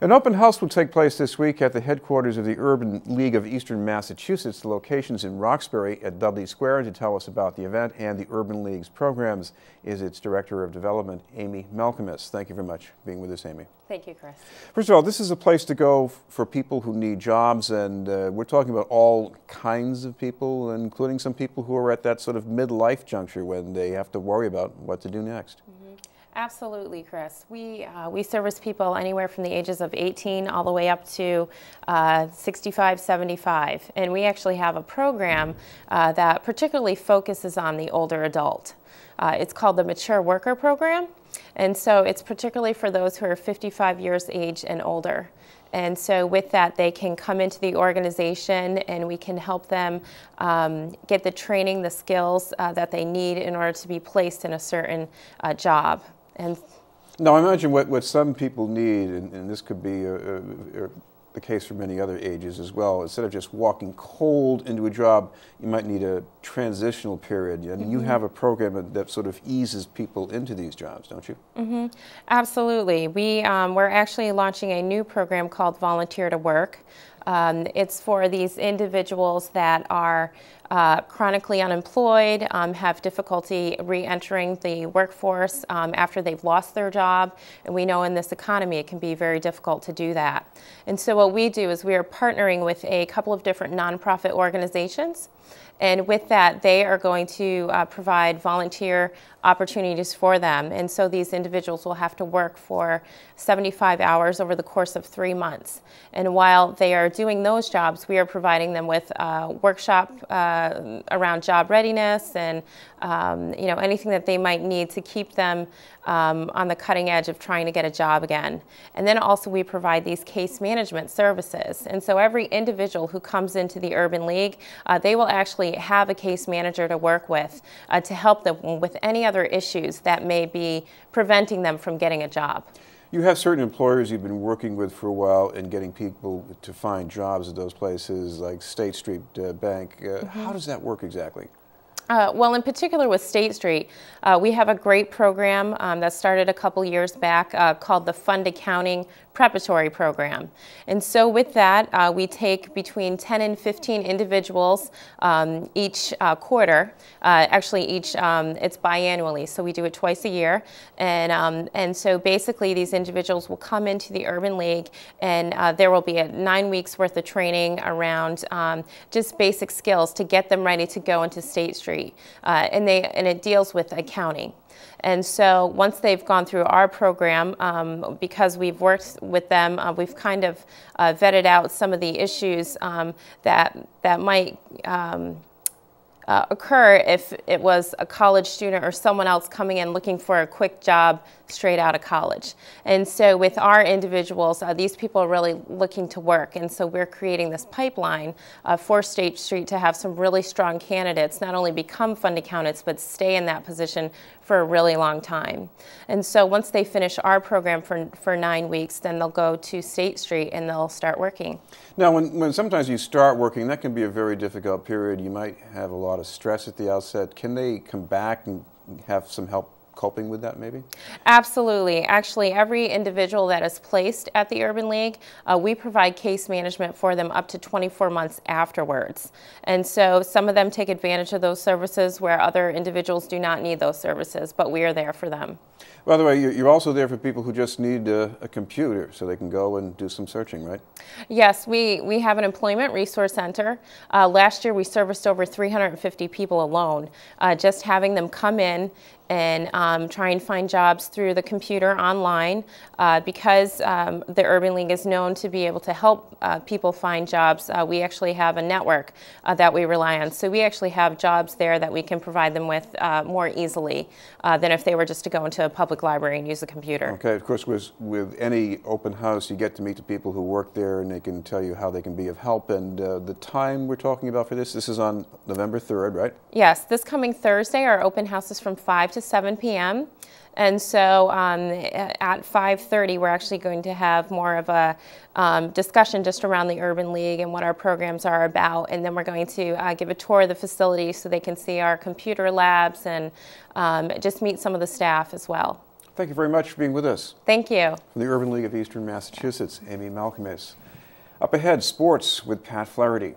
An open house will take place this week at the headquarters of the Urban League of Eastern Massachusetts. The location's in Roxbury at Dudley Square. And to tell us about the event and the Urban League's programs is its Director of Development, Amy Malkemes. Thank you very much for being with us, Amy. Thank you, Chris. First of all, this is a place to go for people who need jobs, and we're talking about all kinds of people, including some people who are at that sort of midlife juncture when they have to worry about what to do next. Absolutely, Chris. We service people anywhere from the ages of 18 all the way up to 65, 75. And we actually have a program that particularly focuses on the older adult. It's called the Mature Worker Program. And so it's particularly for those who are 55 years age and older. And so with that, they can come into the organization and we can help them get the training, the skills that they need in order to be placed in a certain job. And now, I imagine what some people need, and this could be the case for many other ages as well, instead of just walking cold into a job, you might need a transitional period. And you have a program that sort of eases people into these jobs, don't you? Absolutely. We're actually launching a new program called Volunteer to Work. It's for these individuals that are chronically unemployed, have difficulty re-entering the workforce after they've lost their job. And we know in this economy it can be very difficult to do that. And so what we do is we are partnering with a couple of different nonprofit organizations. And with that, they are going to provide volunteer opportunities for them. And so these individuals will have to work for 75 hours over the course of 3 months. And while they are doing those jobs, we are providing them with a workshop around job readiness and anything that they might need to keep them on the cutting edge of trying to get a job again. And then also we provide these case management services. And so every individual who comes into the Urban League, they will actually have a case manager to work with to help them with any other issues that may be preventing them from getting a job. You have certain employers you've been working with for a while and getting people to find jobs at those places like State Street Bank. How does that work exactly? Well, in particular with State Street, we have a great program that started a couple years back called the Fund Accounting Preparatory Program. And so with that, we take between 10 and 15 individuals each quarter. Actually, it's biannually, so we do it twice a year. And so basically, these individuals will come into the Urban League, and there will be 9 weeks worth of training around just basic skills to get them ready to go into State Street. And it deals with accounting. And so once they've gone through our program, because we've worked with them, we've kind of vetted out some of the issues that might occur if it was a college student or someone else coming in looking for a quick job straight out of college. And so with our individuals, these people are really looking to work. And so we're creating this pipeline for State Street to have some really strong candidates not only become fund accountants, but stay in that position for a really long time. And so once they finish our program for 9 weeks, then they'll go to State Street and they'll start working. Now, when sometimes you start working, that can be a very difficult period. You might have a lot of stress at the outset. Can they come back and have some help coping with that, maybe? Absolutely. Actually, every individual that is placed at the Urban League, we provide case management for them up to 24 months afterwards. And so some of them take advantage of those services where other individuals do not need those services, but we are there for them. By the way, you're also there for people who just need a computer so they can go and do some searching, right? Yes, we have an employment resource center. Last year we serviced over 350 people alone, just having them come in and try and find jobs through the computer online because the Urban League is known to be able to help people find jobs. We actually have a network that we rely on. So we actually have jobs there that we can provide them with more easily than if they were just to go into a public library and use a computer. Okay, of course, with any open house, you get to meet the people who work there and they can tell you how they can be of help. And the time we're talking about for this is on November 3rd, right? Yes, this coming Thursday, our open house is from 5 to 7 p.m. And so at 5:30, we're actually going to have more of a discussion just around the Urban League and what our programs are about. And then we're going to give a tour of the facility so they can see our computer labs and just meet some of the staff as well. Thank you very much for being with us. Thank you. From the Urban League of Eastern Massachusetts, Amy Malkemes. Up ahead, sports with Pat Flaherty.